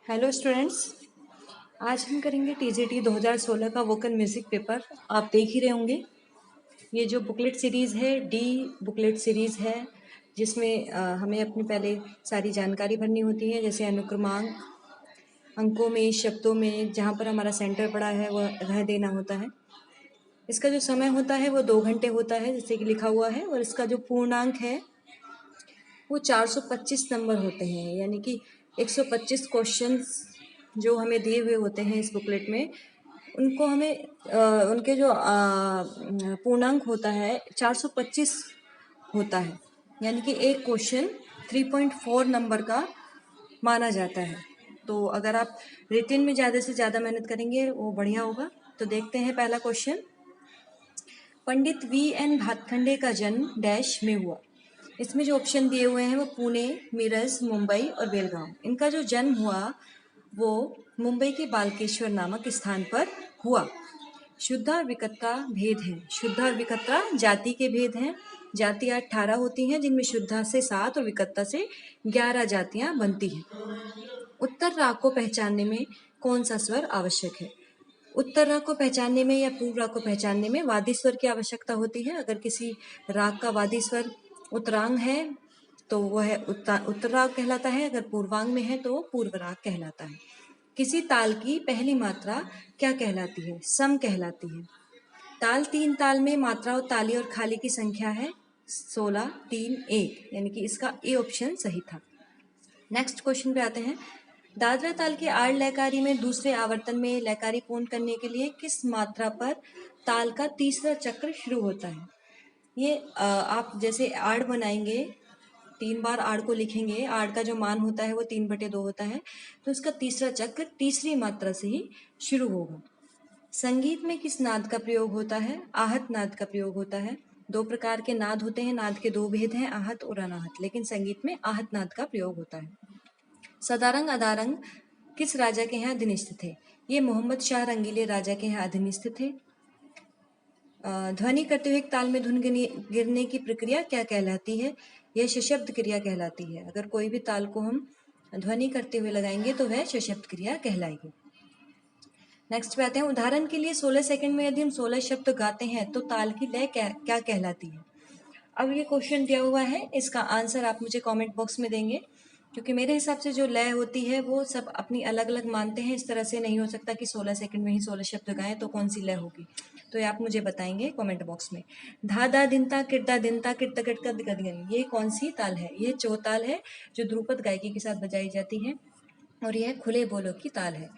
Hello students. आज हम करेंगे टीजीटी 2016 का वोकल म्यूज़िक पेपर। आप देख ही रहे होंगे ये जो बुकलेट सीरीज़ है, डी बुकलेट सीरीज़ है, जिसमें हमें अपनी पहले सारी जानकारी भरनी होती है, जैसे अनुक्रमांक, अंकों में, शब्दों में, जहाँ पर हमारा सेंटर पड़ा है वह देना होता है। इसका जो समय होता है वो 2 घंटे होता है, जैसे कि लिखा हुआ है, और इसका जो पूर्णांक है वो 425 नंबर होते हैं, यानी कि 125 क्वेश्चंस जो हमें दिए हुए होते हैं इस बुकलेट में, उनको हमें उनके जो पूर्णांक होता है 425 होता है, यानी कि एक क्वेश्चन 3.4 नंबर का माना जाता है। तो अगर आप रिटन में ज़्यादा से ज़्यादा मेहनत करेंगे वो बढ़िया होगा। तो देखते हैं पहला क्वेश्चन। पंडित वी.एन. भातखंडे का जन्म डैश में हुआ। इसमें जो ऑप्शन दिए हुए हैं वो पुणे, मिरज, मुंबई और बेलगांव। इनका जो जन्म हुआ वो मुंबई के बालकेश्वर नामक स्थान पर हुआ। शुद्ध और विकटता भेद है। शुद्ध और विकटता जाति के भेद हैं। जातियाँ 18 होती हैं, जिनमें शुद्धा से 7 और विकटता से 11 जातियाँ बनती हैं। उत्तर राग को पहचानने में कौन सा स्वर आवश्यक है? उत्तर राग को पहचानने में या पूर्व राग को पहचानने में वादी स्वर की आवश्यकता होती है। अगर किसी राग का वादी स्वर उत्तरांग है तो वह उत्तर राग कहलाता है, अगर पूर्वांग में है तो पूर्व राग कहलाता है। किसी ताल की पहली मात्रा क्या कहलाती है? सम कहलाती है। ताल 3 ताल में मात्रा और ताली और खाली की संख्या है 16, 3, 1, यानी कि इसका ए ऑप्शन सही था। नेक्स्ट क्वेश्चन पे आते हैं। दादरा ताल के आड़ लयकारी में दूसरे आवर्तन में लयकारी पूर्ण करने के लिए किस मात्रा पर ताल का तीसरा चक्र शुरू होता है? ये आप जैसे आड़ बनाएंगे, 3 बार आड़ को लिखेंगे, आड़ का जो मान होता है वो 3/2 होता है, तो इसका तीसरा चक्र तीसरी मात्रा से ही शुरू होगा। संगीत में किस नाद का प्रयोग होता है? आहत नाद का प्रयोग होता है। 2 प्रकार के नाद होते हैं, नाद के 2 भेद हैं, आहत और अनाहत, लेकिन संगीत में आहत नाद का प्रयोग होता है। सदारंग अदारंग किस राजा के यहाँ अधीनस्थ थे? ये मोहम्मद शाह रंगीले राजा के यहाँ अधीनस्थ थे। ध्वनि करते हुए एक ताल में धुन गिरने की प्रक्रिया क्या कहलाती है? यह सशब्द क्रिया कहलाती है। अगर कोई भी ताल को हम ध्वनि करते हुए लगाएंगे तो वह सशब्द क्रिया कहलाएगी। नेक्स्ट पे आते हैं। उदाहरण के लिए 16 सेकंड में यदि हम 16 शब्द गाते हैं तो ताल की लय क्या कहलाती है? अब ये क्वेश्चन दिया हुआ है, इसका आंसर आप मुझे कमेंट बॉक्स में देंगे, क्योंकि मेरे हिसाब से जो लय होती है वो सब अपनी अलग अलग मानते हैं। इस तरह से नहीं हो सकता कि 16 सेकंड में ही 16 शब्द गाएं, तो कौन सी लय होगी? तो ये आप मुझे बताएंगे कमेंट बॉक्स में। धा धा दिनता किरता किरता किरता दिगदिगन, ये कौन सी ताल है? ये चौताल है, जो ध्रुपद गायकी के साथ बजाई जाती है, और यह खुले बोलों की ताल है।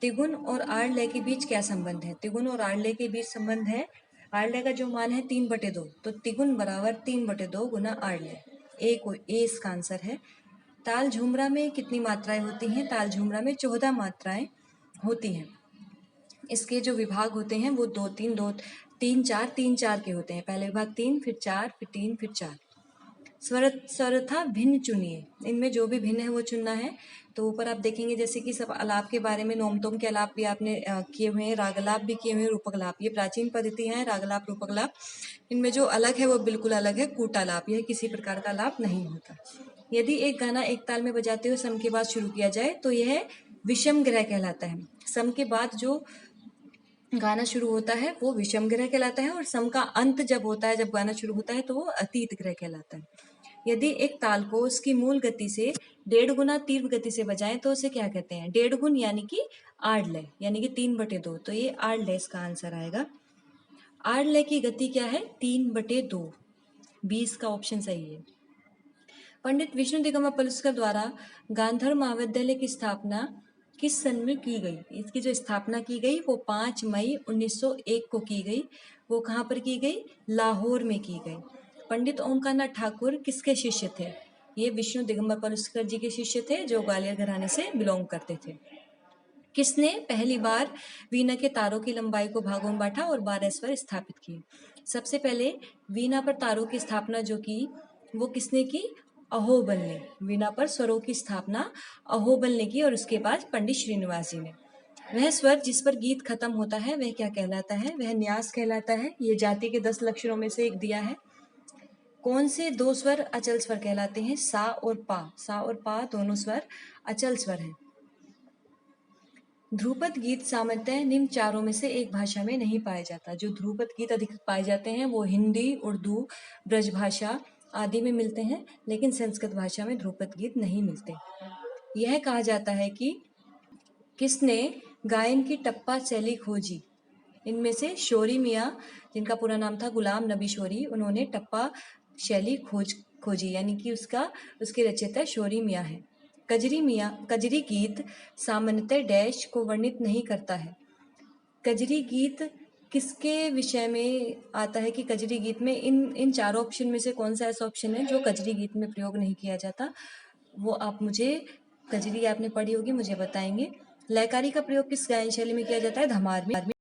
तिगुन और आड़ लय के बीच क्या संबंध है? तिगुन और आड़ लय के बीच संबंध है, आड़ लय का जो मान है 3/2, तो तिगुन बराबर 3/2 गुना आड़ लय। ए इसका आंसर है। ताल झुमरा में कितनी मात्राएं होती हैं? ताल झुमरा में 14 मात्राएं होती हैं। इसके जो विभाग होते हैं वो 2, 3, 2, 3, 4, 3, 4 के होते हैं। पहले विभाग 3, फिर 4, फिर 3, फिर 4। स्वरथा भिन्न चुनिए। इनमें जो भी भिन्न है वो चुनना है। तो ऊपर आप देखेंगे जैसे कि सब आलाप के बारे में, नोम-तोम के आलाप भी आपने किए हुए हैं, रागलाप भी किए हुए हैं, रूपकलाप। ये प्राचीन पद्धतियां हैं, रागलाप, रूपकलाप। इनमें जो अलग है वो बिल्कुल अलग है, कूटालाप। यह किसी प्रकार का लाप नहीं होता। यदि एक गाना एक ताल में बजाते हुए सम के बाद शुरू किया जाए तो यह विषम ग्रह कहलाता है। सम के बाद जो गाना शुरू होता है वो विषम ग्रह कहलाता है, और सम का अंत जब होता है, जब गाना शुरू होता है, तो वो अतीत ग्रह कहलाता है। यदि एक ताल को उसकी मूल गति से 1.5 गुना तीव्र गति से बजाएं तो उसे क्या कहते हैं? 1.5 गुण यानी कि आड़ लय, यानी कि 3/2। तो ये आड़ लय इसका आंसर आएगा। आड़ लय की गति क्या है? 3/2। 20 का ऑप्शन सही है। पंडित विष्णु दिगंबर पलुस्कर द्वारा गांधर्व महाविद्यालय की स्थापना किस सन में की गई? इसकी जो स्थापना की गई वो 5 मई 1901 को की गई। वो कहाँ पर की गई? लाहौर में की गई। पंडित ओमकारनाथ ठाकुर किसके शिष्य थे? ये विष्णु दिगंबर पलुस्कर जी के शिष्य थे, जो ग्वालियर घराने से बिलोंग करते थे। किसने पहली बार वीणा के तारों की लंबाई को भागों में बांटा और 12 स्वर स्थापित किए? सबसे पहले वीणा पर तारों की स्थापना जो की वो किसने की? अहोबल ने। वीणा पर स्वरों की स्थापना अहोबल ने की, और उसके बाद पंडित श्रीनिवास जी ने। वह स्वर जिस पर गीत खत्म होता है वह क्या कहलाता है? वह न्यास कहलाता है। ये जाति के 10 लक्षणों में से एक दिया है। कौन से 2 स्वर अचल स्वर कहलाते हैं? सा और पा। सा और पा दोनों स्वर अचल स्वर हैं। ध्रुपद गीत सामान्यतः निम्न चारों में से एक भाषा में नहीं पाया जाता। जो ध्रुपद गीत अधिक पाए जाते हैं वो हिंदी, उर्दू, ब्रजभाषा आदि में मिलते हैं, लेकिन संस्कृत भाषा में ध्रुपद गीत नहीं मिलते। यह कहा जाता है कि किसने गायन की टप्पा शैली खोजी। इनमें से शोरी मियाँ, जिनका पूरा नाम था गुलाम नबी शोरी, उन्होंने टप्पा शैली खोजी, यानी कि उसके रचयिता शोरी मियाँ हैं। कजरी गीत सामान्यतः डैश को वर्णित नहीं करता है। कजरी गीत किसके विषय में आता है कि कजरी गीत में इन चारों ऑप्शन में से कौन सा ऐसा ऑप्शन है जो कजरी गीत में प्रयोग नहीं किया जाता? वो आप मुझे, कजरी आपने पढ़ी होगी, मुझे बताएंगे। लयकारी का प्रयोग किस गायन शैली में किया जाता है? धमार में।